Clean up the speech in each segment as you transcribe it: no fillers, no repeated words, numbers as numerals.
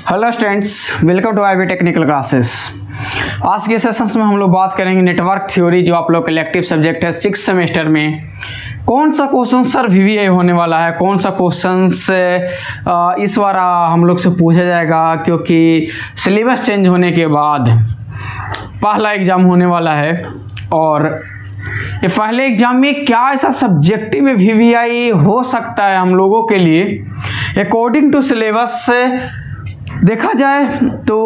Hello students, welcome to IB technical classes. आज के sessions में हम लोग बात करेंगे नेटवर्क थ्योरी, जो आप लोग इलेक्टिव सब्जेक्ट है 6th सेमेस्टर में। कौन सा क्वेश्चन सर वीवीआई होने वाला है, कौन सा क्वेश्चन इस बार हम लोग से पूछा जाएगा, क्योंकि सिलेबस चेंज होने के बाद पहला एग्ज़ाम होने वाला है। और ये पहले एग्जाम में क्या ऐसा सब्जेक्टिव में वीवीआई हो सकता है हम लोगों के लिए, अकॉर्डिंग टू सिलेबस देखा जाए तो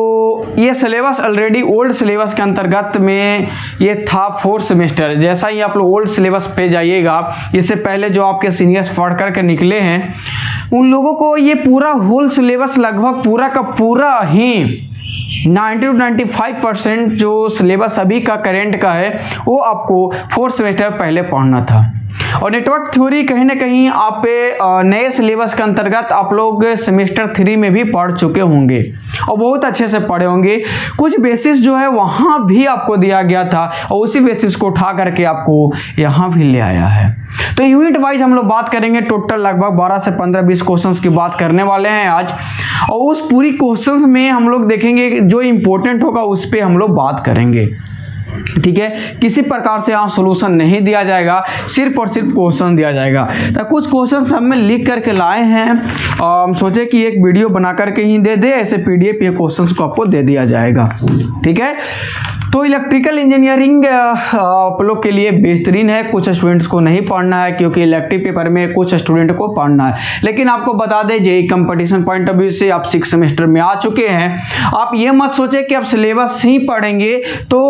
ये सिलेबस ऑलरेडी ओल्ड सिलेबस के अंतर्गत में ये था 4th सेमेस्टर। जैसा ही आप लोग ओल्ड सिलेबस पे जाइएगा, इससे पहले जो आपके सीनियर्स पढ़ करके निकले हैं उन लोगों को ये पूरा होल सिलेबस लगभग पूरा का पूरा ही 90 to 95% जो सिलेबस अभी का करेंट का है वो आपको 4th सेमेस्टर पहले पढ़ना था। और नेटवर्क थ्योरी कहीं ना कहीं आप नए सिलेबस के अंतर्गत आप लोग सेमेस्टर 3 में भी पढ़ चुके होंगे और बहुत अच्छे से पढ़े होंगे। कुछ बेसिस जो है वहाँ भी आपको दिया गया था और उसी बेसिस को उठा करके आपको यहाँ भी ले आया है। तो यूनिट वाइज हम लोग बात करेंगे, टोटल लगभग 12 से 15-20 क्वेश्चंस की बात करने वाले हैं आज। और उस पूरी क्वेश्चंस में हम लोग देखेंगे जो इम्पोर्टेंट होगा उस पर हम लोग बात करेंगे, ठीक है। किसी प्रकार से यहाँ सोल्यूशन नहीं दिया जाएगा, सिर्फ और सिर्फ क्वेश्चन दिया जाएगा। तो कुछ क्वेश्चन हमने लिख करके लाए हैं, हम सोचे कि एक वीडियो बना करके ही दे दे, ऐसे पीडीएफ ये क्वेश्चंस को आपको दे दिया जाएगा, ठीक है। तो इलेक्ट्रिकल इंजीनियरिंग आप लोग के लिए बेहतरीन है। कुछ स्टूडेंट्स को नहीं पढ़ना है क्योंकि इलेक्टिव पेपर में कुछ स्टूडेंट को पढ़ना है, लेकिन आपको बता दें JEE competition point of view से आप 6th सेमेस्टर में आ चुके हैं। आप ये मत सोचे कि आप सिलेबस ही पढ़ेंगे तो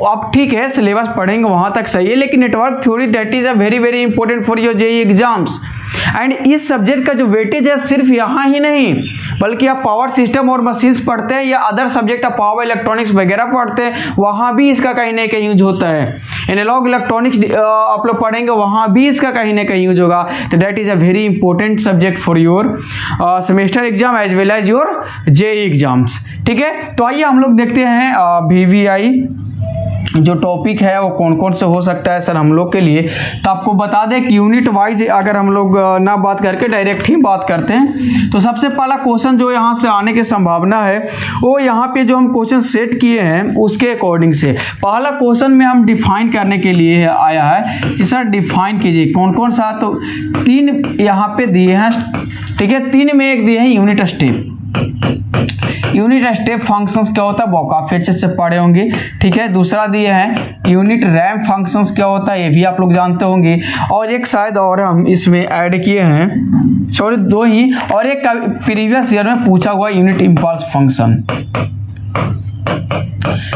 आप ठीक है सिलेबस पढ़ेंगे वहाँ तक सही है, लेकिन network theory that is a very very important for your JEE exams. And इस सब्जेक्ट का जो वेटेज है सिर्फ यहाँ ही नहीं, बल्कि आप पावर सिस्टम और मशीन्स पढ़ते हैं या अदर सब्जेक्ट आप पावर इलेक्ट्रॉनिक्स वगैरह पढ़ते हैं, वहाँ भी इसका कहीं ना कहीं यूज होता है। एनालॉग इलेक्ट्रॉनिक्स आप लोग पढ़ेंगे, वहाँ भी इसका कहीं ना कहीं यूज होगा। तो that is a very important subject for your semester exam as well as your JEE exams, ठीक है। तो आइए हम लोग देखते हैं वीवीआई जो टॉपिक है वो कौन कौन से हो सकता है सर हम लोग के लिए। तो आपको बता दें कि यूनिट वाइज अगर हम लोग ना बात करके डायरेक्ट ही बात करते हैं, तो सबसे पहला क्वेश्चन जो यहाँ से आने की संभावना है वो यहाँ पे जो हम क्वेश्चन सेट किए हैं उसके अकॉर्डिंग से पहला क्वेश्चन में हम डिफाइन करने के लिए आया है कि सर डिफाइन कीजिए कौन कौन सा। तो 3 यहाँ पे दिए हैं, ठीक है। 3 में एक दिए हैं unit step. Unit step functions क्या होता है वो काफी अच्छे से पढ़े होंगे, ठीक है। दूसरा दिए हैं यूनिट रैम्प फंक्शंस क्या होता है, ये भी आप लोग जानते होंगे। और एक शायद और हम इसमें ऐड किए हैं, सॉरी 2 ही, और एक प्रीवियस ईयर में पूछा हुआ यूनिट इंपल्स फंक्शन,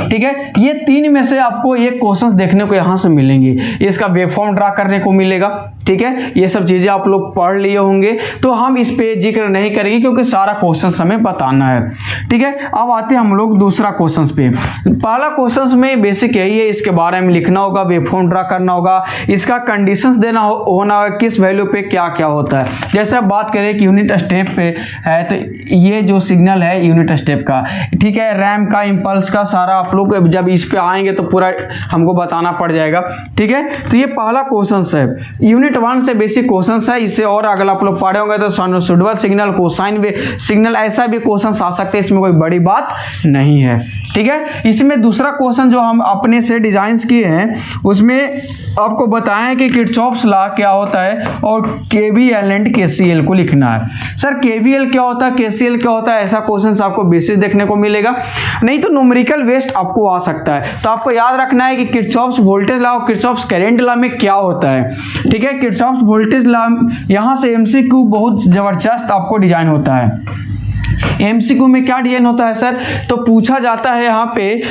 ठीक है। ये 3 में से आपको ये क्वेश्चंस देखने को यहाँ से मिलेंगे, इसका वेवफॉर्म ड्रा करने को मिलेगा, ठीक है। ये सब चीजें आप लोग पढ़ लिए होंगे तो हम इस पे जिक्र नहीं करेंगे क्योंकि सारा क्वेश्चन हमें बताना है, ठीक है। अब आते हैं हम लोग दूसरा क्वेश्चन पे। पहला क्वेश्चन में बेसिक यही है, इसके बारे में लिखना होगा, वेवफॉर्म ड्रा करना होगा, इसका कंडीशंस देना होना होगा, किस वैल्यू पे क्या क्या होता है। जैसे अब बात करें कि यूनिट स्टेप पे है तो ये जो सिग्नल है यूनिट स्टेप का, ठीक है, रैम का, इंपल्स का, सारा आप लोग जब इस पे आएंगे तो पूरा हमको बताना पड़ जाएगा, ठीक है। तो ये पहला क्वेश्चन है, यूनिट 1 से बेसिक क्वेश्चन है। इससे और अगर आप लोग पढ़े होंगे तो साइनसॉइडल सिग्नल, कोसाइन सिग्नल, ऐसा भी क्वेश्चन आ सकते हैं, इसमें कोई बड़ी बात नहीं है, ठीक है। इसमें दूसरा क्वेश्चन जो हम अपने से डिजाइन किए हैं उसमें आपको बताएं कि किरचॉफ्स लॉ क्या होता है और केवीएल एंड केसीएल को लिखना है। सर केवीएल क्या होता है, केसीएल क्या होता है, ऐसा क्वेश्चन आपको बेसिस देखने को मिलेगा, नहीं तो न्यूमेरिकल वेस्ट आपको आ सकता है। तो आपको याद रखना है कि किरचॉफ्स वोल्टेज लॉ और किरचॉफ्स करंट लॉ में क्या होता है, ठीक है। किरचॉफ्स वोल्टेज लॉ यहाँ से एमसीक्यू बहुत जबरदस्त आपको डिजाइन होता है। एमसीक्यू में क्या डिजाइन होता है सर, तो पूछा जाता है यहाँ पे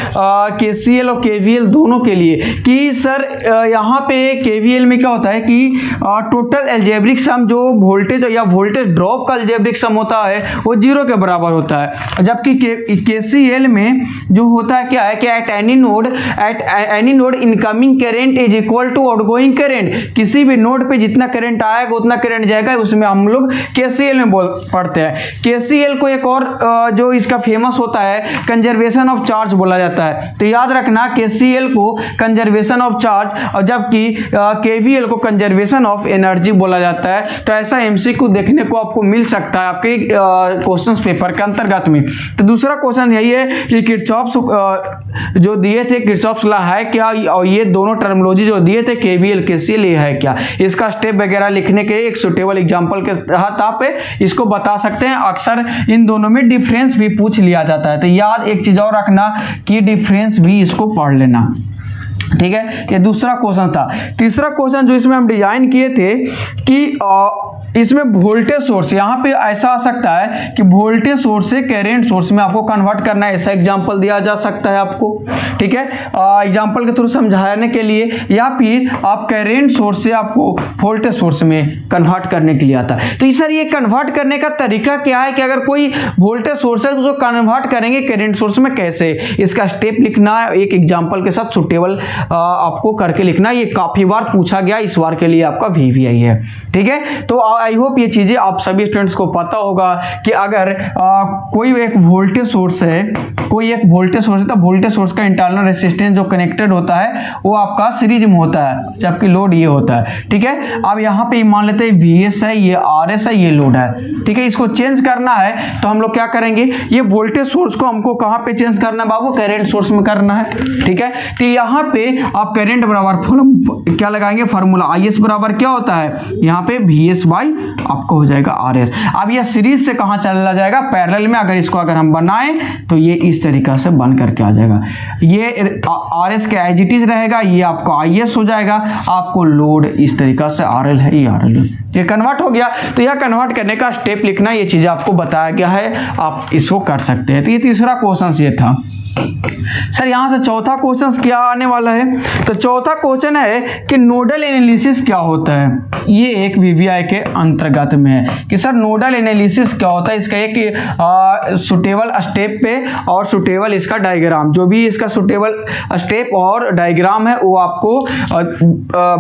केसीएल और केवीएल दोनों के लिए कि सर यहाँ पे केवीएल में क्या होता है कि टोटल अलजेब्रिक सम जो वोल्टेज या वोल्टेज ड्रॉप का अलजेब्रिक सम होता है वो 0 के बराबर होता है, जबकि केसीएल में जो होता है क्या है कि at any node incoming current is equal to outgoing current. किसी भी नोड पे जितना करंट आएगा उतना करंट जाएगा, उसमें हम लोग केसीएल में पढ़ते हैं। केसीएल को एक और जो इसका फेमस होता है कंजर्वेशन ऑफ चार्ज बोला जाता है। तो याद रखना KCl को कंजर्वेशन ऑफ चार्ज और जबकि KVL को कंजर्वेशन ऑफ एनर्जी बोला जाता है। तो ऐसा MCQ देखने को आपको मिल सकता है आपके क्वेश्चंस पेपर के अंतर्गत में। तो दूसरा क्वेश्चन यही है कि किरचॉफ जो दिए थे किरचॉफ लॉ है क्या, और ये दोनों टर्मिनोलॉजी जो दिए थे KVL KCL ये है क्या, इसका स्टेप वगैरह लिखने के एक सुटेबल एग्जांपल के तहत आप इसको बता सकते हैं। अक्सर इन दोनों में डिफरेंस भी पूछ लिया जाता है। तो याद एक चीज और रखना कि डिफरेंस भी इसको पढ़ लेना, ठीक है। ये दूसरा क्वेश्चन था। तीसरा क्वेश्चन जो इसमें हम डिजाइन किए थे कि इसमें वोल्टेज सोर्स, यहाँ पे ऐसा आ सकता है कि वोल्टेज सोर्स से करंट सोर्स में आपको कन्वर्ट करना है, ऐसा एग्जांपल दिया जा सकता है आपको, ठीक है, एग्जांपल के थ्रू समझाने के लिए, या फिर आप करंट सोर्स से आपको वोल्टेज सोर्स में कन्वर्ट करने के लिए आता है। तो सर ये कन्वर्ट करने का तरीका क्या है कि अगर कोई वोल्टेज सोर्स है तो उसको कन्वर्ट करेंगे करंट सोर्स में कैसे, इसका स्टेप लिखना है एक एग्जाम्पल के साथ सुटेबल आपको करके लिखना। ये काफी बार पूछा गया, इस बार के लिए आपका VVI है, ठीक है। तो आई होप ये चीजें आप सभी स्टूडेंट्स को पता होगा कि अगर कोई एक वोल्टेज सोर्स है, कोई एक वोल्टेज सोर्स है तो वोल्टेज सोर्स का इंटरनल रेजिस्टेंस जो कनेक्टेड होता है वो आपका सीरीज में होता है, जबकि लोड ये होता है, ठीक है। अब यहाँ पे मान लेते हैं VS है, ये RS है, ये लोड है, ठीक है। इसको चेंज करना है तो हम लोग क्या करेंगे, ये वोल्टेज सोर्स को हमको कहाँ पे चेंज करना है बाबू, करंट सोर्स में करना है, ठीक है। तो यहाँ पे आप करंट बराबर क्या लगाएंगे, फार्मूला IS बराबर क्या होता है, यहाँ पे VS बाई आपको हो जाएगा RS। अब ये सीरीज से कहाँ चला जाएगा, पैरेलल में। अगर इसको अगर हम बनाएं तो ये इस तरीका से बन करके आ जाएगा, ये RS के एज इट इज रहेगा, ये आपको IS हो जाएगा, आपको लोड इस तरीका से RL है, ये RL है, ये कन्वर्ट हो गया। तो यह कन्वर्ट करने का स्टेप लिखना, ये चीजें आपको बताया गया है, आप इसको कर सकते हैं। तो ये तीसरा क्वेश्चन ये था। सर यहाँ से चौथा क्वेश्चन क्या आने वाला है, तो चौथा क्वेश्चन है कि नोडल एनालिसिस क्या होता है। ये एक VVI के अंतर्गत में है कि सर नोडल एनालिसिस क्या होता है, इसका एक सुटेबल स्टेप पे और सुटेबल इसका डायग्राम, जो भी इसका सुटेबल स्टेप और डायग्राम है वो आपको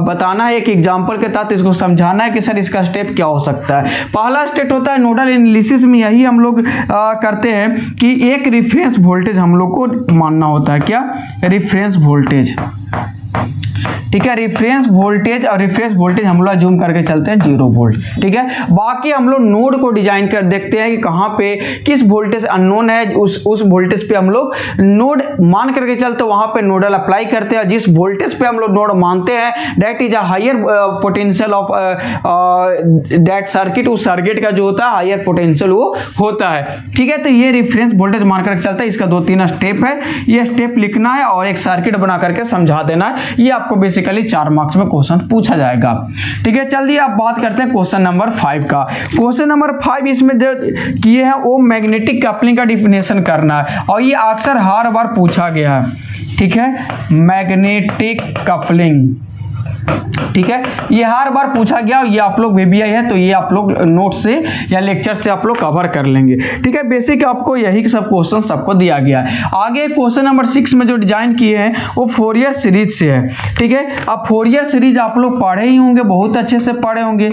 बताना है एक एग्जाम्पल के तहत, इसको समझाना है कि सर इसका स्टेप क्या हो सकता है। पहला स्टेप होता है नोडल एनालिसिस में यही हम लोग करते हैं कि एक रिफरेंस वोल्टेज हम लोग को मानना होता है, क्या, रिफरेंस वोल्टेज, ठीक है। रेफरेंस वोल्टेज और रेफरेंस वोल्टेज हम लोग जूम करके चलते हैं 0 वोल्ट, ठीक है। बाकी हम लोग नोड को डिजाइन कर देखते हैं कि कहाँ पे किस वोल्टेज अननोन है, उस वोल्टेज पे हम लोग नोड मान करके चलते हैं, वहां पे नोडल अप्लाई करते हैं। जिस वोल्टेज पे हम लोग नोड मानते हैं that is a higher potential of that circuit, उस सर्किट का जो होता है हायर पोटेंशियल वो होता है, ठीक है। तो ये रेफरेंस वोल्टेज मान करके चलता है, इसका 2-3 स्टेप है, ये स्टेप लिखना है और एक सर्किट बना करके समझा देना है। ये आपको बेसिकली 4 मार्क्स में क्वेश्चन पूछा जाएगा, ठीक है। चलिए आप बात करते हैं क्वेश्चन नंबर 5 का। क्वेश्चन नंबर 5 इसमें जो किए हैं वो मैग्नेटिक कपलिंग का डिफिनेशन करना है और ये अक्सर हर बार पूछा गया है, ठीक है। मैग्नेटिक कपलिंग, ठीक है, ये हर बार पूछा गया, ये आप लोग VVI है तो ये आप लोग नोट से या लेक्चर से आप लोग कवर कर लेंगे, ठीक है। बेसिक आपको यही सब क्वेश्चन सबको दिया गया है। आगे क्वेश्चन नंबर 6 में जो डिजाइन किए हैं वो फोरियर सीरीज से है, ठीक है। अब फोरियर सीरीज आप लोग पढ़े ही होंगे, बहुत अच्छे से पढ़े होंगे,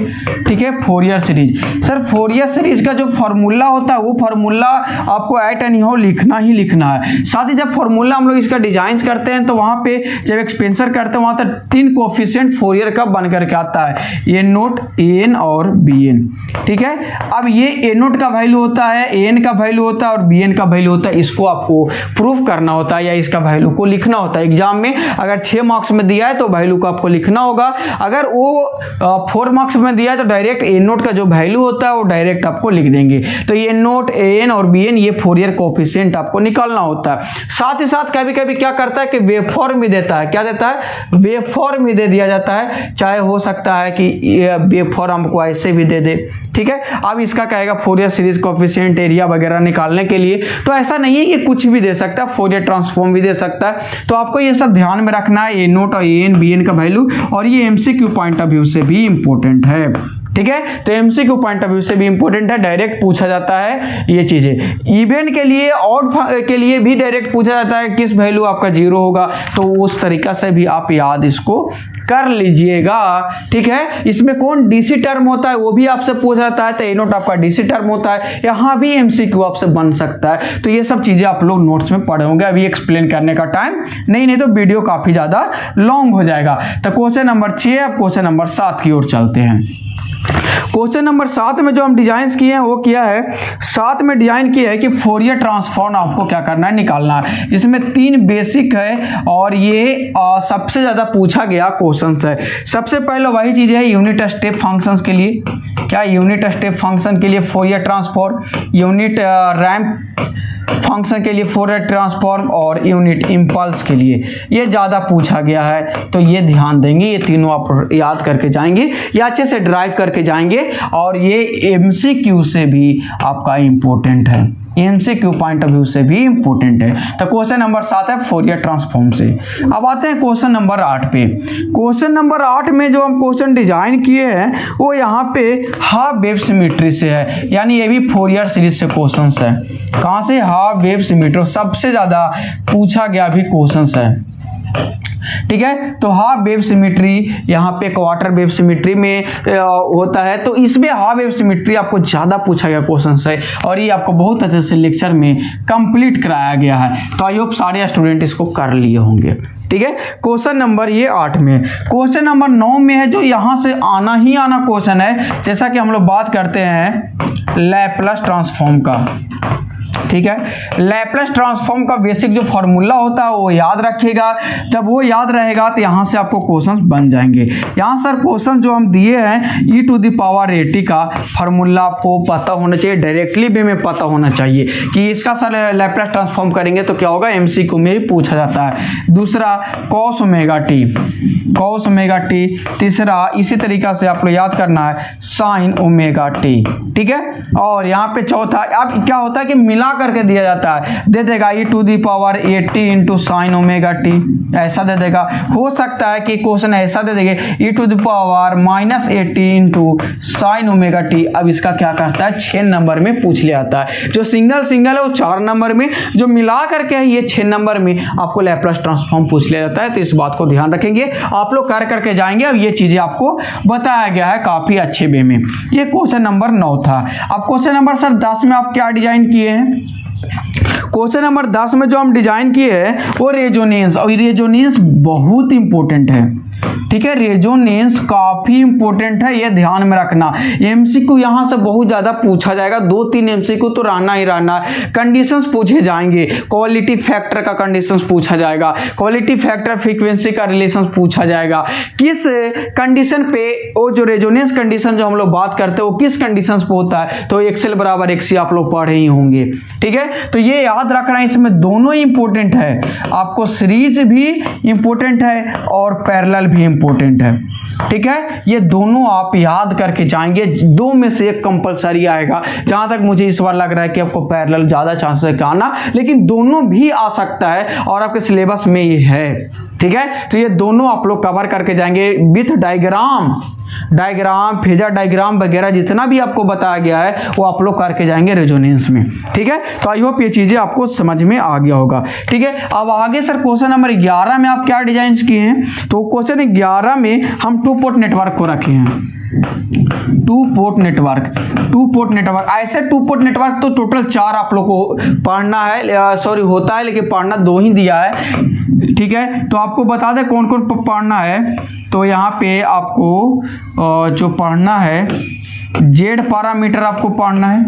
ठीक है। Fourier series, sir Fourier series का जो फॉर्मूला होता है वो फॉर्मूला आपको एट एनी हाउ लिखना ही लिखना है। साथ ही जब फॉर्मूला हम लोग इसका डिजाइन करते हैं तो वहां पे जब एक्सपेंसर करते हैं वहां तक 3 कोफिशिएंट फोरियर का बन करके आता है, ए नोट, AN और BN, ठीक है। अब ये A नोट का वैल्यू होता है, AN का वैल्यू होता है और BN का वैल्यू होता है, इसको आपको प्रूफ करना होता है या इसका वैल्यू को लिखना होता है। एग्जाम में अगर 6 मार्क्स में दिया है तो वैल्यू को आपको लिखना होगा, अगर वो 4 मार्क्स में दिया है तो डायरेक्ट A नोट का जो वैल्यू होता है वो डायरेक्ट आपको लिख देंगे। तो ये नोट, AN और BN ये फोरियर कोफिशिएंट आपको निकालना होता है। साथ ही साथ कभी कभी क्या करता है कि वेवफॉर्म भी देता है, क्या देता है, वेवफॉर्म भी दे दिया जाता है, चाहे हो सकता है कि ये वेवफॉर्म हमको ऐसे भी दे दे, ठीक है। अब इसका कहेगा फोरियर सीरीज कोफिशिएंट एरिया वगैरह निकालने के लिए, तो ऐसा नहीं है, ये कुछ भी दे सकता है, फोरियर ट्रांसफॉर्म भी दे सकता है। तो आपको ये सब ध्यान में रखना है, A नोट और AN BN का वैल्यू, और ये MCQ पॉइंट ऑफ व्यू से भी इंपॉर्टेंट है, ठीक है। तो एमसीक्यू पॉइंट ऑफ व्यू से भी इंपॉर्टेंट है, डायरेक्ट पूछा जाता है ये चीजें। इवन के लिए ऑड के लिए भी डायरेक्ट पूछा जाता है, किस वैल्यू आपका 0 होगा, तो उस तरीका से भी आप याद इसको कर लीजिएगा, ठीक है। इसमें कौन डीसी टर्म होता है वो भी आपसे पूछा जाता है, तो ए नोट आपका डीसी टर्म होता है, यहाँ भी एमसीक्यू आपसे बन सकता है। तो ये सब चीजें आप लोग नोट्स में पढ़े होंगे, अभी एक्सप्लेन करने का टाइम नहीं तो वीडियो काफी ज्यादा लॉन्ग हो जाएगा। तो क्वेश्चन नंबर 6, अब क्वेश्चन नंबर 7 की ओर चलते हैं। क्वेश्चन नंबर 7 में जो हम डिजाइन किए हैं वो किया है, 7 में डिजाइन किया है कि फोरियर ट्रांसफॉर्म आपको क्या करना है, निकालना है। इसमें 3 बेसिक है और ये सबसे ज्यादा पूछा गया क्वेश्चन है। सबसे पहले वही चीज है यूनिट स्टेप फंक्शंस के लिए, क्या यूनिट स्टेप फंक्शन के लिए Fourier transform, unit ramp function के लिए फोरियर ट्रांसफॉर्म और यूनिट इंपल्स के लिए ये ज़्यादा पूछा गया है। तो ये ध्यान देंगे, ये तीनों आप याद करके जाएंगे या अच्छे से ड्राइव करके जाएंगे, और ये एमसीक्यू से भी आपका इम्पोर्टेंट है, एमसीक्यू पॉइंट ऑफ व्यू से भी इम्पोर्टेंट है। तो क्वेश्चन नंबर 7 है फोरियर ट्रांसफॉर्म से। अब आते हैं क्वेश्चन नंबर 8 पे। क्वेश्चन नंबर 8 में जो हम क्वेश्चन डिजाइन किए हैं वो यहाँ पे हाफ वेव सिमेट्री से है, यानी ये भी फोरियर सीरीज से क्वेश्चन है। कहाँ से? हाफ वेव सिमेट्री, सबसे ज्यादा पूछा गया भी क्वेश्चन है, ठीक है। तो हाफ वेव सिमेट्री यहाँ पे क्वार्टर वेव सिमेट्री में होता है, तो इसमें हाफ वेव सिमेट्री आपको ज्यादा पूछा गया क्वेश्चन है, और ये आपको बहुत अच्छे से लेक्चर में कंप्लीट कराया गया है। तो आई होप सारे स्टूडेंट इसको कर लिए होंगे, ठीक है। क्वेश्चन नंबर ये 8 में। क्वेश्चन नंबर 9 में है जो यहाँ से आना ही आना क्वेश्चन है, जैसा कि हम लोग बात करते हैं लैप्लास ट्रांसफॉर्म का, ठीक है। लैप्लास ट्रांसफॉर्म का बेसिक जो फॉर्मूला होता है वो याद रखिएगा, जब वो याद रहेगा तो यहाँ से आपको क्वेश्चंस बन जाएंगे। यहाँ सर क्वेश्चन जो हम दिए हैं e⁻80 का फॉर्मूला आपको पता होना चाहिए, डायरेक्टली भी में पता होना चाहिए कि इसका सर लैप्लास ट्रांसफॉर्म करेंगे तो क्या होगा, एमसीक्यू में भी पूछा जाता है। दूसरा cos ω t, तीसरा इसी तरीका से आपको याद करना है sin ω t, ठीक है। और यहाँ पे चौथा अब क्या होता है कि मिला करके दिया जाता है, दे देगा e⁻80 into sine omega T, ऐसा दे देगा। हो सकता है कि क्वेश्चन ऐसा दे देंगे e⁻−80 into sine omega T. अब इसका क्या करता है, 6 नंबर में पूछ लिया जाता है। जो सिंगल सिंगल है वो 4 नंबर में, जो मिला करके है ये 6 नंबर में आपको लैप्लास ट्रांसफॉर्म पूछ लिया जाता है। तो इस बात को ध्यान रखेंगे, आप लोग कर करके जाएंगे। अब ये चीजें आपको बताया गया है काफी अच्छे वे में। ये क्वेश्चन नंबर 9 था। अब क्वेश्चन नंबर सर 10 में आप क्या डिजाइन किए हैं? क्वेश्चन नंबर 10 में जो हम डिजाइन किए हैं वो रेजोनेंस, और रेजोनेंस बहुत इंपॉर्टेंट है, ठीक है। रेजोनेंस काफी इंपॉर्टेंट है, ये ध्यान में रखना। एमसीक्यू यहां से बहुत ज्यादा पूछा जाएगा, 2-3 एमसीक्यू तो रहना ही रहना है। कंडीशंस पूछे जाएंगे, क्वालिटी फैक्टर का कंडीशंस पूछा जाएगा, क्वालिटी फैक्टर फ्रीक्वेंसी का रिलेशन पूछा जाएगा। किस कंडीशन पे वो जो रेजोनेंस कंडीशन जो हम लोग बात करते हैं वो किस कंडीशन पे होता है, तो XL = XC आप लोग पढ़े ही होंगे, ठीक है। तो ये याद रखना है, इसमें दोनों ही इंपॉर्टेंट है, आपको सीरीज भी इंपॉर्टेंट है और पैरेलल भी इंपॉर्टेंट है, ठीक है। ये दोनों आप याद करके जाएंगे, 2 में से एक कंपलसरी आएगा। जहां तक मुझे इस बार लग रहा है कि आपको पैरेलल ज्यादा चांसेस है कि आना, लेकिन दोनों भी आ सकता है और आपके सिलेबस में ये है, ठीक है। तो ये दोनों आप लोग कवर करके जाएंगे विथ डायग्राम, फेजर डायग्राम वगैरह जितना भी आपको बताया गया है वो आप लोग करके जाएंगे रेजोनेंस में, ठीक है। तो आई होप ये चीजें आपको समझ में आ गया होगा, ठीक है। अब आगे सर क्वेश्चन नंबर 11 में आप क्या डिजाइन किए हैं? तो क्वेश्चन 11 में हम 2 पोर्ट नेटवर्क को रखे हैं। 2 पोर्ट नेटवर्क ऐसे 2 पोर्ट नेटवर्क तो टोटल 4 आप लोग को पढ़ना है, सॉरी होता है लेकिन पढ़ना 2 ही दिया है, ठीक है। तो आपको बता दें कौन कौन पढ़ना है। तो यहाँ पे आपको जो पढ़ना है जेड पैरामीटर आपको पढ़ना है,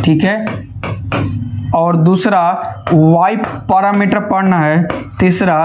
ठीक है। और दूसरा वाई पैरामीटर पढ़ना है, तीसरा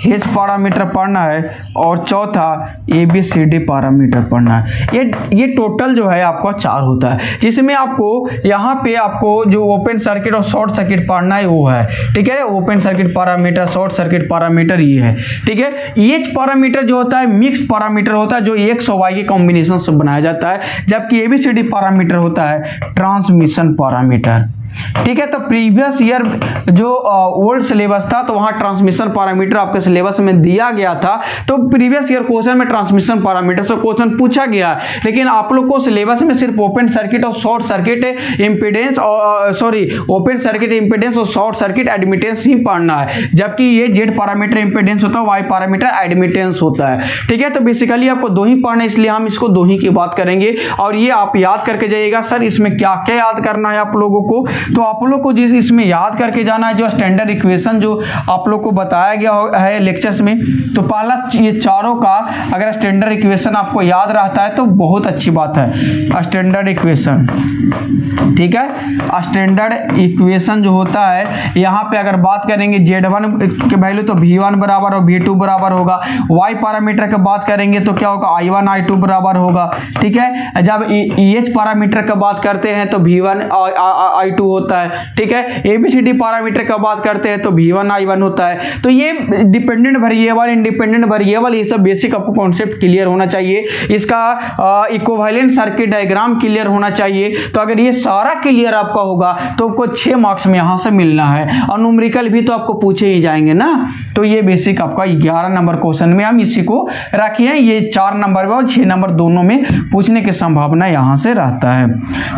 एच पैरामीटर पढ़ना है और चौथा ABCD पैरामीटर पढ़ना है। ये टोटल जो है आपका 4 होता है, जिसमें आपको यहाँ पे आपको जो ओपन सर्किट और शॉर्ट सर्किट पढ़ना है वो है, ठीक है। Open circuit parameter, short circuit parameter ये है, ठीक है। एच पैरामीटर जो होता है मिक्स पैरामीटर होता है, जो X और Y के कॉम्बिनेशन से बनाया जाता है, जबकि ABCD पैरामीटर होता है ट्रांसमिशन पैरामीटर। ठीक है। तो प्रीवियस ईयर जो ओल्ड सिलेबस था तो वहां ट्रांसमिशन पैरामीटर आपके सिलेबस में दिया गया था, तो प्रीवियस ईयर क्वेश्चन में ट्रांसमिशन पैरामीटर से क्वेश्चन पूछा गया है, लेकिन आप लोग को सिलेबस में सिर्फ ओपन सर्किट और शॉर्ट सर्किट इंपीडेंस और ओपन सर्किट इंपीडेंस और शॉर्ट सर्किट एडमिटेंस ही पढ़ना है, जबकि ये जेड पैरामीटर इंपीडेंस होता है, वाई पैरामीटर एडमिटेंस होता है। ठीक है, तो बेसिकली आपको दो ही पढ़ना है, इसलिए हम इसको दो ही की बात करेंगे। और ये आप याद करके जाइएगा। सर इसमें क्या क्या याद करना है आप लोगों को, तो आप लोग को जिस इसमें याद करके जाना है जो स्टैंडर्ड इक्वेशन जो आप लोग को बताया गया है लेक्चर्स में, तो पहला ये चारों का अगर स्टैंडर्ड इक्वेशन आपको याद रहता है तो बहुत अच्छी बात है। स्टैंडर्ड इक्वेशन, ठीक है, स्टैंडर्ड इक्वेशन जो होता है यहाँ पे अगर बात करेंगे Z1 के वैल्यू तो V1 बराबर और V2 बराबर होगा। Y पैरामीटर की बात करेंगे तो क्या होगा, I1 I2 बराबर होगा। ठीक है, जब EH पैरामीटर की बात करते हैं तो V1 I2 होता है। ठीक है, ABCD पैरामीटर की बात करते हैं तो V1 I1 होता है। तो ये डिपेंडेंट वेरिएबल, इंडिपेंडेंट वेरिएबल, ये सब बेसिक आपको कॉन्सेप्ट क्लियर होना चाहिए। इसका इक्विवेलेंट सर्किट डायग्राम क्लियर होना चाहिए। तो अगर ये सारा क्लियर आपका होगा तो आपको 6 मार्क्स में यहाँ से मिलना है, और न्यूमेरिकल भी तो आपको पूछे ही जाएंगे ना। तो ये बेसिक आपका 11 नंबर क्वेश्चन में हम इसी को रखे हैं। ये 4 नंबर में और 6 नंबर दोनों में पूछने की संभावना यहाँ से रहता है।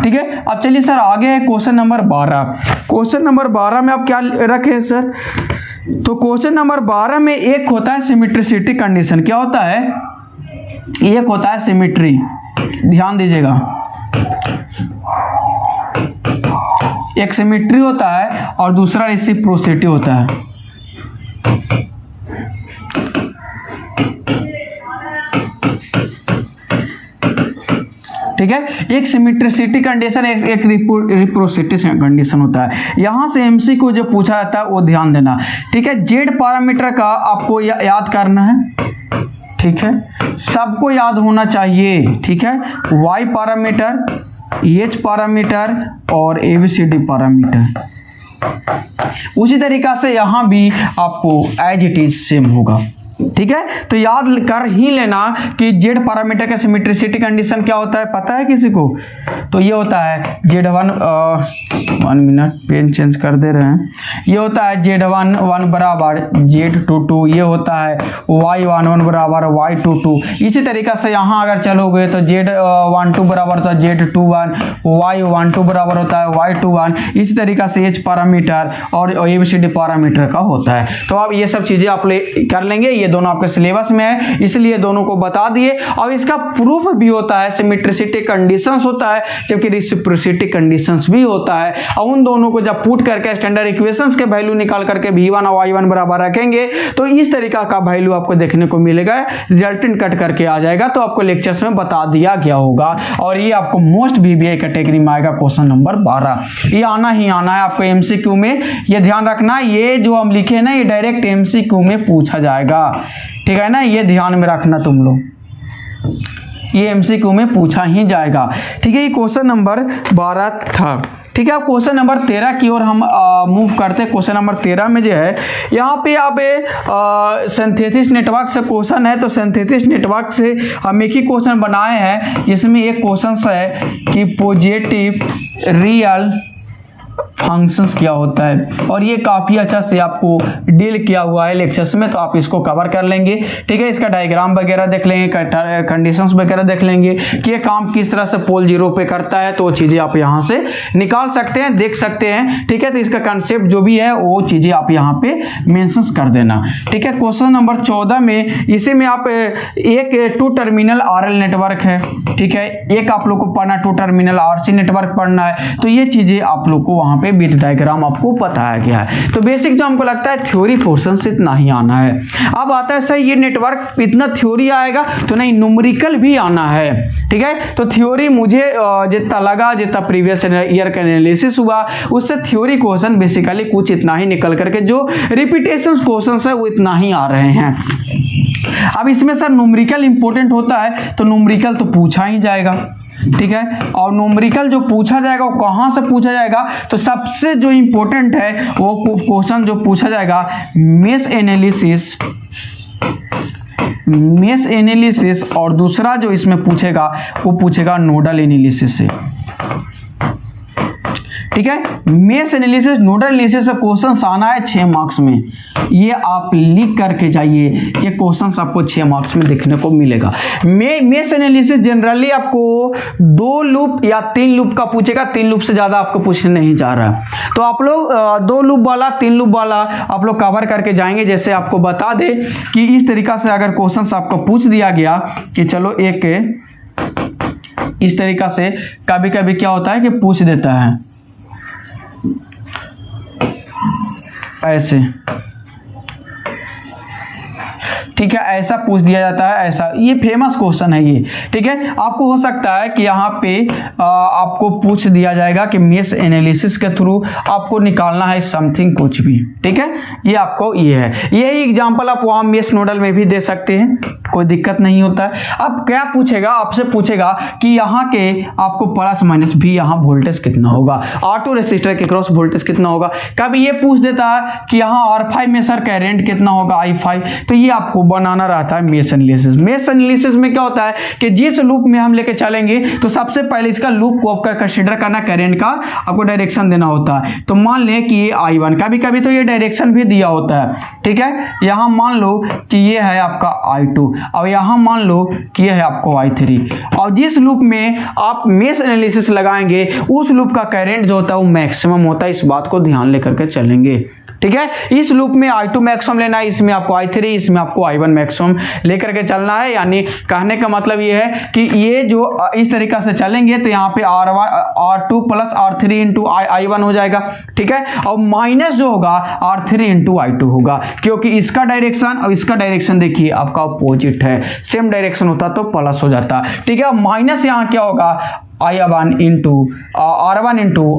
ठीक है, अब चलिए सर आगे है क्वेश्चन नंबर 12। क्वेश्चन नंबर 12 में आप क्या रखे हैं सर, तो क्वेश्चन नंबर 12 में एक होता है सिमेट्रिसिटी कंडीशन। क्या होता है, एक होता है सिमेट्री, ध्यान दीजिएगा, एक सिमेट्री होता है और दूसरा रेसिप्रोसिटी होता है। ठीक है, एक सिमेट्रिसिटी कंडीशन, एक रेसिप्रोसिटी कंडीशन होता है। यहां से एमसीक्यू जो पूछा जाता है वो ध्यान देना। ठीक है, जेड पैरामीटर का आपको याद करना है। ठीक है, सबको याद होना चाहिए। ठीक है, वाई पैरामीटर, एच पैरामीटर और एबीसीडी पैरामीटर। उसी तरीका से यहां भी आपको एज इट इज सेम होगा। ठीक है, तो याद कर ही लेना कि जेड पैरामीटर का सिमेट्रिसिटी कंडीशन क्या होता है, पता है किसी को? तो ये होता है Z1, 1 मिनट पेन चेंज कर दे रहे हैं। ये होता है Z11 बराबर Z22, ये होता है Y11 बराबर Y22। इसी तरीका से यहाँ अगर चलोगे तो Z12 बराबर होता है Z21, Y12 बराबर होता है Y21। इसी तरीका से H पैरामीटर और ABCD पैरामीटर का होता है। तो अब ये सब चीज़ें आप कर लेंगे, ये दोनों आपके सिलेबस में है इसलिए दोनों को बता दिए। और इसका प्रूफ भी होता है, सिमेट्रिसिटी कंडीशंस होता है जबकि रेसिप्रोसिटी कंडीशंस भी होता है। और उन दोनों को जब पुट करके स्टैंडर्ड इक्वेशंस के वैल्यू निकाल करके V1 और Y1 बराबर रखेंगे तो इस तरीका का वैल्यू आपको देखने को मिलेगा, रिजल्टेंट कट करके आ जाएगा। तो आपको लेक्चर्स में बता दिया गया होगा और ये आपको मोस्ट VBI कैटेगरी में आएगा क्वेश्चन नंबर 12। ये आना ही आना है आपको MCQ में, ये ध्यान रखना। ये जो हम लिखे ना ये डायरेक्ट MCQ में पूछा जाएगा। ठीक है ना, ये ध्यान में रखना तुम लोग, ये MCQ में पूछा ही जाएगा। ठीक है, ये क्वेश्चन नंबर 12 था। ठीक है, अब क्वेश्चन नंबर 13 की ओर हम मूव करते हैं। क्वेश्चन नंबर 13 में जो है यहाँ पे अब सिंथेसिस नेटवर्क से क्वेश्चन है। तो सिंथेसिस नेटवर्क से हम एक ही क्वेश्चन बनाए हैं, जिसमें एक क्वेश्चन है कि पॉजिटिव रियल फंक्शंस क्या होता है, और ये काफ़ी अच्छा से आपको डील किया हुआ है लेक्चर्स में, तो आप इसको कवर कर लेंगे। ठीक है, इसका डायग्राम वगैरह देख लेंगे, कंडीशंस वगैरह देख लेंगे कि ये काम किस तरह से पोल 0 पे करता है, तो वो चीज़ें आप यहाँ से निकाल सकते हैं, देख सकते हैं। ठीक है, तो इसका कंसेप्ट जो भी है वो चीज़ें आप यहाँ पे मेंशंस कर देना। ठीक है, क्वेश्चन नंबर 14 में इसी में आप एक 2 टर्मिनल RL नेटवर्क है। ठीक है, एक आप लोग को पढ़ना 2 टर्मिनल RC नेटवर्क पढ़ना है। तो ये चीज़ें आप लोग को वहाँ पे विद डायग्राम आपको बताया गया है। तो बेसिक जो हमको लगता है थ्योरी पोर्शन से इतना ही आना है। अब आता है सर ये नेटवर्क इतना थ्योरी आएगा तो नहीं, न्यूमेरिकल भी आना है। ठीक है, तो थ्योरी मुझे जितना लगा, जितना प्रीवियस ईयर का एनालिसिस हुआ उससे थ्योरी क्वेश्चन बेसिकली कुछ इतना ही निकल करके जो रिपीटेशन क्वेश्चन है वो इतना ही आ रहे हैं। अब इसमें सर न्यूमेरिकल इंपॉर्टेंट होता है तो न्यूमेरिकल तो पूछा ही जाएगा। ठीक है, और न्यूमेरिकल जो पूछा जाएगा वो कहाँ से पूछा जाएगा, तो सबसे जो इंपॉर्टेंट है वो क्वेश्चन जो पूछा जाएगा मेश एनालिसिस, और दूसरा जो इसमें पूछेगा वो पूछेगा नोडल एनालिसिस से। ठीक है। मेश एनालिसिस, नोडल एनालिसिस से क्वेश्चन आना है 6 मार्क्स में, ये आप लिख करके जाइए, ये क्वेश्चन आपको 6 मार्क्स में देखने को मिलेगा। मेश एनालिसिस जनरली आपको 2 लूप या 3 लूप का पूछेगा, 3 लूप से ज्यादा आपको पूछने नहीं जा रहा है। तो आप लोग 2 लूप वाला 3 लूप वाला आप लोग कवर करके जाएंगे। जैसे आपको बता दे कि इस तरीका से अगर क्वेश्चन आपको पूछ दिया गया कि चलो एक इस तरीका से कभी कभी क्या होता है कि पूछ देता है ऐसे, ठीक है, ऐसा पूछ दिया जाता है, ऐसा, ये फेमस क्वेश्चन है ये, ठीक है। आपको हो सकता है कि यहाँ पे आपको पूछ दिया जाएगा कि मेश एनालिसिस के थ्रू आपको निकालना है समथिंग कुछ भी, ठीक है। ये आपको ये है, यही एग्जांपल आप वहाँ मेश नोडल में भी दे सकते हैं, कोई दिक्कत नहीं होता है। अब क्या पूछेगा, आपसे पूछेगा कि यहाँ के आपको प्लस माइनस भी यहाँ वोल्टेज कितना होगा, R2 रेसिस्टर के क्रॉस वोल्टेज कितना होगा। कभी ये पूछ देता है कि यहाँ R5 में सर करंट कितना होगा I5, तो ये आपको बनाना रहता है मेश एनालिसिस। मेश एनालिसिस में क्या होता है कि जिस लूप में हम लेके चलेंगे तो सबसे पहले इसका लूप को आपका कंसीडर करना, करंट का आपको डायरेक्शन देना होता है। तो मान लें कि ये I1, कभी कभी तो ये डायरेक्शन भी दिया होता है, ठीक है। यहाँ मान लो कि ये है आपका I2 और यहाँ मान लो कि ये है आपको I3, और जिस लूप में आप मेश एनालिसिस लगाएंगे उस लूप का करंट जो होता है वो मैक्सिमम होता है। इस बात को ध्यान लेकर के चलेंगे, ठीक है। इस लूप में I2 मैक्सिमम लेना है, इसमें आपको I3, इसमें आपको I1 मैक्सिमम लेकर के चलना है। यानी कहने का मतलब ये है कि ये जो इस तरीका से चलेंगे तो यहाँ पे R2 plus R3 into I1 हो जाएगा, ठीक है। और माइनस जो होगा R3 इंटू I2 होगा, क्योंकि इसका डायरेक्शन और इसका डायरेक्शन देखिए आपका अपोजिट है, सेम डायरेक्शन होता तो प्लस हो जाता, ठीक है। माइनस यहाँ क्या होगा R1 इंटू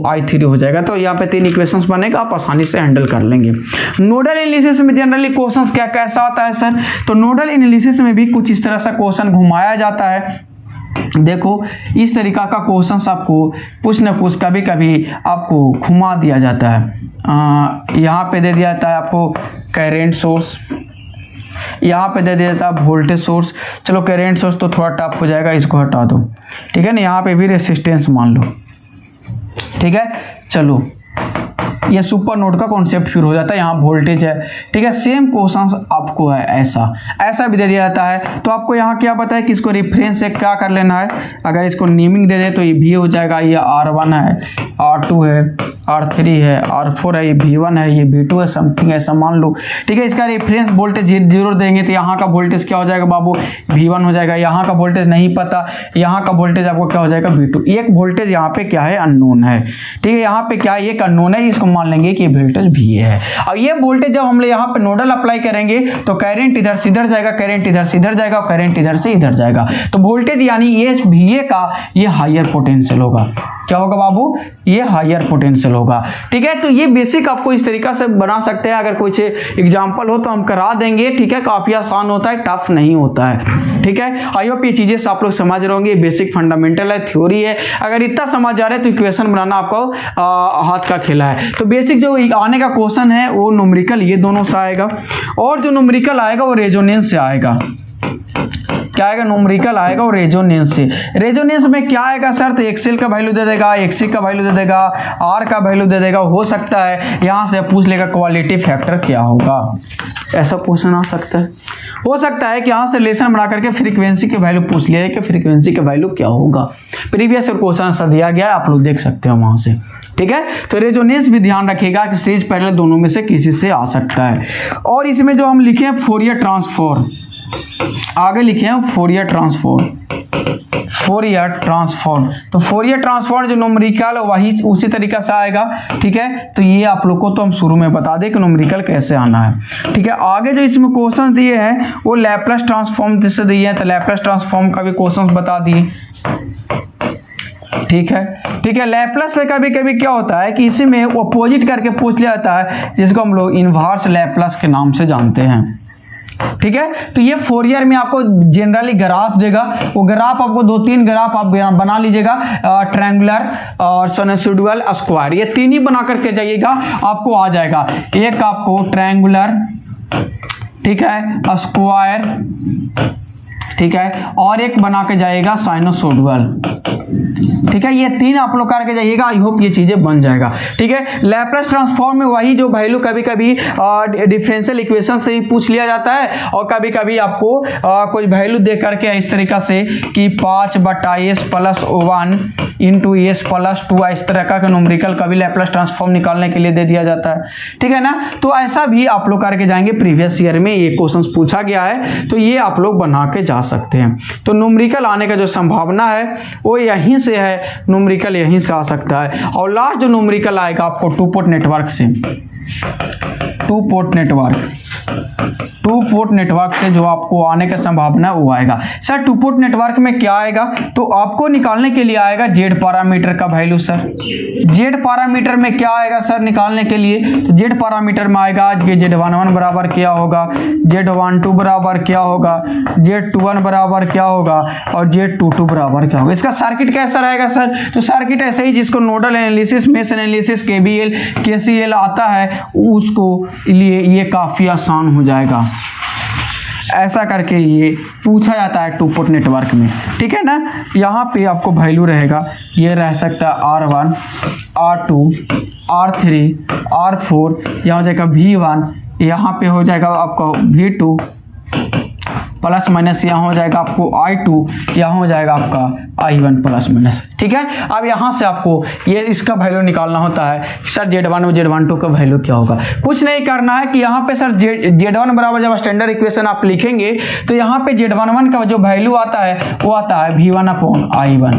I3 हो जाएगा। तो यहाँ पे 3 इक्वेशंस बनेगा, आप आसानी से हैंडल कर लेंगे। नोडल एनालिसिस में जनरली क्वेश्चंस क्या कैसा होता है सर, तो नोडल एनालिसिस में भी कुछ इस तरह से क्वेश्चन घुमाया जाता है। देखो इस तरीका का क्वेश्चंस आपको कुछ न कुछ कभी कभी आपको घुमा दिया जाता है। यहाँ पे दे दिया जाता है आपको करंट सोर्स, यहाँ पे दे दिया जाता है वोल्टेज सोर्स। चलो करंट सोर्स तो थोड़ा टफ हो जाएगा, इसको हटा दो, ठीक है ना। यहाँ पे भी रेसिस्टेंस मान लो, ठीक है। चलो ये सुपर नोड का कॉन्सेप्ट फिर हो जाता है, यहाँ वोल्टेज है, ठीक है। सेम क्वेश्चंस आपको है ऐसा भी दे दिया जाता है। तो आपको यहाँ क्या पता है कि इसको रेफरेंस से क्या कर लेना है, अगर इसको नेमिंग दे दे तो ये भी हो जाएगा, ये R1 है, R2 है, R3 है, R4 है, ये V1 है, ये V2 है, समथिंग ऐसा मान लो, ठीक है। इसका रेफरेंस वोल्टेज 0 देंगे तो यहाँ का वोल्टेज क्या हो जाएगा बाबू, V1 हो जाएगा। यहाँ का वोल्टेज नहीं पता, यहाँ का वोल्टेज आपको क्या हो जाएगा, V2। एक वोल्टेज यहाँ पे क्या है, अननोन है, ठीक है। यहाँ पे क्या है, एक अननोन है, इसको मान लेंगे कि वोल्टेज VA है। अब ये वोल्टेज जब हम यहाँ पे नोडल अप्लाई करेंगे तो करंट इधर से इधर जाएगा, करंट इधर से इधर जाएगा, करंट इधर से इधर जाएगा। तो वोल्टेज यानी ये VA का ये हायर पोटेंशियल होगा। क्या होगा बाबू, ये हायर पोटेंशियल होगा, ठीक है। तो ये बेसिक आपको इस तरीका से बना सकते हैं। अगर कुछ एग्जांपल हो तो हम करा देंगे, ठीक है। काफी आसान होता है, टफ नहीं होता है, ठीक है। आई होप ये चीजें आप लोग समझ रहे होंगे। बेसिक फंडामेंटल है, थ्योरी है। अगर इतना समझ जा रहे हैं तो इक्वेशन बनाना आपको हाथ का खेला है। तो बेसिक जो आने का क्वेश्चन है वो न्यूमेरिकल ये दोनों से आएगा, और जो न्यूमेरिकल आएगा वो रेजोनेंस से आएगा। क्या आएगा, न्यूमेरिकल आएगा और रेजोनेंस से। रेजोनेंस में क्या आएगा सर, तो एक्सएल का वैल्यू दे देगा, एक्सी का वैल्यू दे देगा, आर का वैल्यू दे देगा। हो सकता है यहाँ से पूछ लेगा क्वालिटी फैक्टर क्या होगा, ऐसा क्वेश्चन आ सकता है। हो सकता है कि यहाँ से रिलेशन बना करके फ्रीक्वेंसी के वैल्यू पूछ लिया है कि फ्रीक्वेंसी का वैल्यू क्या होगा। प्रीवियस क्वेश्चन ऐसा दिया गया है, आप लोग देख सकते हो वहाँ से, ठीक है। तो रेजोनेंस भी ध्यान रखिएगा कि सीरीज पैरेलल दोनों में से किसी से आ सकता है। और इसमें जो हम लिखे हैं फोरियर ट्रांसफॉर्म, आगे लिखे हैं फोरियर ट्रांसफॉर्म, फोरियर ट्रांसफॉर्म। तो फोरियर ट्रांसफॉर्म जो न्यूमेरिकल वही उसी तरीका से आएगा, ठीक है। तो ये आप लोग को तो हम शुरू में बता दें कि न्यूमेरिकल कैसे आना है, ठीक है। आगे जो इसमें क्वेश्चन दिए हैं वो लैप्लास ट्रांसफॉर्म से दिए हैं, तो लैप्लास ट्रांसफॉर्म का भी क्वेश्चन बता दिए, ठीक है, ठीक है। लैप्लास से कभी कभी क्या होता है कि इसी में अपोजिट करके पूछ लिया जाता है, जिसको हम लोग इनवर्स लैप्लास के नाम से जानते हैं, ठीक है। तो ये फोरियर में आपको जनरली ग्राफ देगा, वो ग्राफ आपको 2-3 ग्राफ आप बना लीजिएगा, ट्रायंगुलर और साइनसोइडल स्क्वायर, ये 3 ही बना करके जाइएगा, आपको आ जाएगा। एक आपको ट्रायंगुलर, ठीक है, स्क्वायर, ठीक है, और एक बना के जाएगा साइनोसोइडल, ठीक है। ये 3 आप लोग करके जाइएगा, आई होप ये चीजें बन जाएगा, ठीक है। लैप्लास ट्रांसफॉर्म में वही जो वैल्यू कभी कभी डिफरेंशियल इक्वेशन से ही पूछ लिया जाता है, और कभी कभी आपको कुछ वैल्यू दे करके इस तरीका से कि 5/s + 1 × s + 2 इस तरह का न्यूमेरिकल कभी लैप्लास ट्रांसफॉर्म निकालने के लिए दे दिया जाता है, ठीक है ना। तो ऐसा भी आप लोग करके जाएंगे, प्रीवियस ईयर में ये क्वेश्चन पूछा गया है, तो ये आप लोग बना के जा सकते हैं। तो न्यूमेरिकल आने का जो संभावना है वो यहीं से है, न्यूमेरिकल यहीं से आ सकता है। और लास्ट जो न्यूमेरिकल आएगा आपको टू पोर्ट नेटवर्क से, टू पोर्ट नेटवर्क से जो आपको आने का संभावना है वो आएगा। सर टू पोर्ट नेटवर्क में क्या आएगा, तो आपको निकालने के लिए आएगा जेड पैरामीटर का वैल्यू। सर जेड पैरामीटर में क्या आएगा सर निकालने के लिए, तो जेड पैरामीटर में आएगा कि Z11 बराबर क्या होगा, Z12 बराबर क्या होगा, Z21 बराबर क्या होगा, और Z22 बराबर क्या होगा। इसका सर्किट कैसा रहेगा सर, तो सर्किट ऐसे ही जिसको nodal analysis, mesh analysis, KVL, KCL आता है उसको लिए ये काफ़ी आसान हो जाएगा। ऐसा करके ये पूछा जाता है टू पोर्ट नेटवर्क में, ठीक है ना। यहाँ पे आपको वैल्यू रहेगा, ये रह सकता है R1, R2, R3, R4, यहाँ हो जाएगा V1, यहाँ पे हो जाएगा आपका V2 प्लस माइनस, यहाँ हो जाएगा आपको I2, यहाँ हो जाएगा आपका I1 प्लस माइनस, ठीक है। अब यहाँ से आपको ये इसका वैल्यू निकालना होता है, सर Z1 और Z12 का वैल्यू क्या होगा। कुछ नहीं करना है कि यहाँ पे सर Z1 बराबर जब स्टैंडर्ड इक्वेशन आप लिखेंगे तो यहाँ पे Z11 का जो वैल्यू आता है वो आता है V1/I1,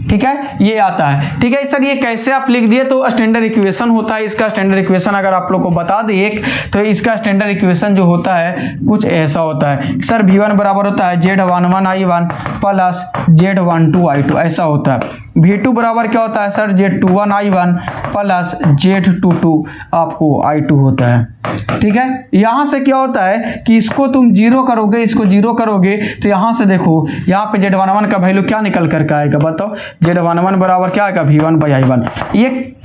ठीक है, ये आता है, ठीक है। सर ये कैसे आप लिख दिए, तो स्टैंडर्ड इक्वेशन होता है इसका। स्टैंडर्ड इक्वेशन अगर आप लोग को बता दें एक, तो इसका स्टैंडर्ड इक्वेशन जो होता है कुछ ऐसा होता है, सर V1 बराबर होता है Z11I1 प्लस Z12I2, ऐसा होता है। V2 बराबर क्या होता है सर, Z21I1 प्लस Z22 आपको I2 होता है, ठीक है। यहाँ से क्या होता है कि इसको तुम 0 करोगे, इसको 0 करोगे, तो यहाँ से देखो यहाँ पे Z11 का वैल्यू क्या निकल करके आएगा, बताओ। Z11 बराबर क्या आएगा, V1/I1,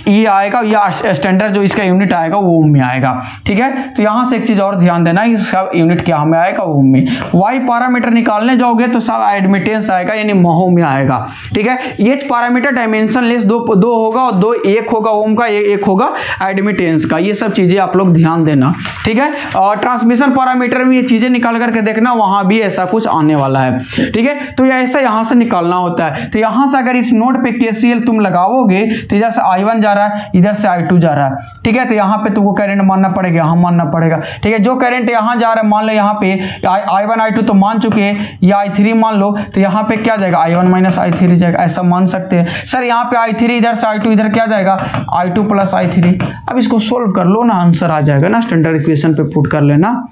ये आएगा, या स्टैंडर्ड जो इसका यूनिट आएगा वो ओम में आएगा, ठीक है। तो यहाँ से एक चीज़ और ध्यान देना, इसका यूनिट क्या में आएगा, ओम में। वाई पैरामीटर निकालने जाओगे तो सब एडमिटेंस आएगा, यानी महो में आएगा, ठीक है। एच पैरामीटर डायमेंशन लेस दो होगा, और 2 एक होगा ओम का, एक होगा एडमिटेंस का। ये सब चीज़ें आप लोग ध्यान देना, ठीक है। और ट्रांसमिशन पैरामीटर में ये चीज़ें निकाल करके देखना, वहाँ भी ऐसा कुछ आने वाला है, ठीक है। तो ये ऐसा यहाँ से निकालना होता है। तो यहाँ से अगर इस नोड पे KCL तुम लगाओगे तो इधर से I1 जा रहा है, इधर से I2 जा रहा है, ठीक है। तो यहाँ पे तुमको करंट मानना पड़ेगा, यहाँ मानना पड़ेगा, ठीक है। जो करंट यहाँ जा रहा है, मान लो यहाँ पे I1 I2 तो मान चुके हैं, या I3 मान लो, तो यहाँ पे क्या जाएगा, I1 - I3 जाएगा, ऐसा मान सकते हैं। सर यहाँ पे I3 इधर से I2 इधर क्या जाएगा, I2 + I3। अब इसको सोल्व कर लो ना, आंसर आ जाएगा ना, स्टैंडर्ड इक्वेशन पे पुट कर लेना।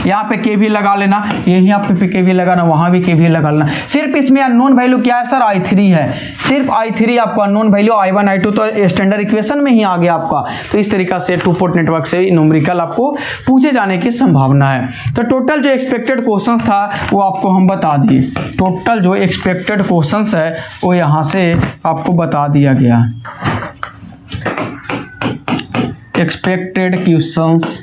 यहाँ पे KVL लगा लेना, यहीं आप पे KVL लगाना, वहाँ भी KVL लगा लेना। सिर्फ इसमें अननोन वैल्यू क्या है सर, I3 है, सिर्फ I3 आपका अननोन वैल्यू, I1 I2 तो स्टैंडर्ड इक्वेशन में ही आ गया आपका। तो इस तरीका से टू पोर्ट नेटवर्क से न्यूमेरिकल आपको पूछे जाने की संभावना है। तो टोटल जो एक्सपेक्टेड क्वेश्चन था वो आपको हम बता दिए, टोटल जो एक्सपेक्टेड क्वेश्चन है वो यहाँ से आपको बता दिया गया, एक्सपेक्टेड क्वेश्चंस,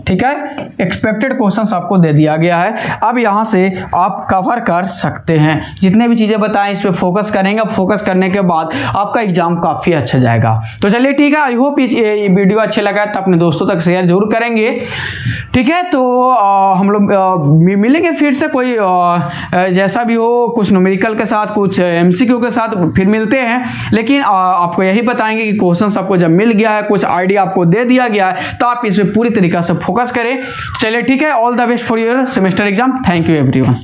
ठीक है। एक्सपेक्टेड क्वेश्चंस आपको दे दिया गया है। अब यहाँ से आप कवर कर सकते हैं, जितने भी चीज़ें बताएं इस पे फोकस करेंगे। फोकस करने के बाद आपका एग्जाम काफ़ी अच्छा जाएगा। तो चलिए ठीक है, आई होप ये वीडियो अच्छे लगा तो अपने दोस्तों तक शेयर जरूर करेंगे, ठीक है। तो हम लोग मिलेंगे फिर से, कोई जैसा भी हो, कुछ न्यूमेरिकल के साथ, कुछ MCQ के साथ फिर मिलते हैं। लेकिन आपको यही बताएंगे कि क्वेश्चन आपको जब मिल गया है, कुछ आइडिया आपको दे दिया गया है, तो आप इस पर पूरी तरीके से फोकस करें। चलिए ठीक है, all the best for your semester exam. Thank you everyone.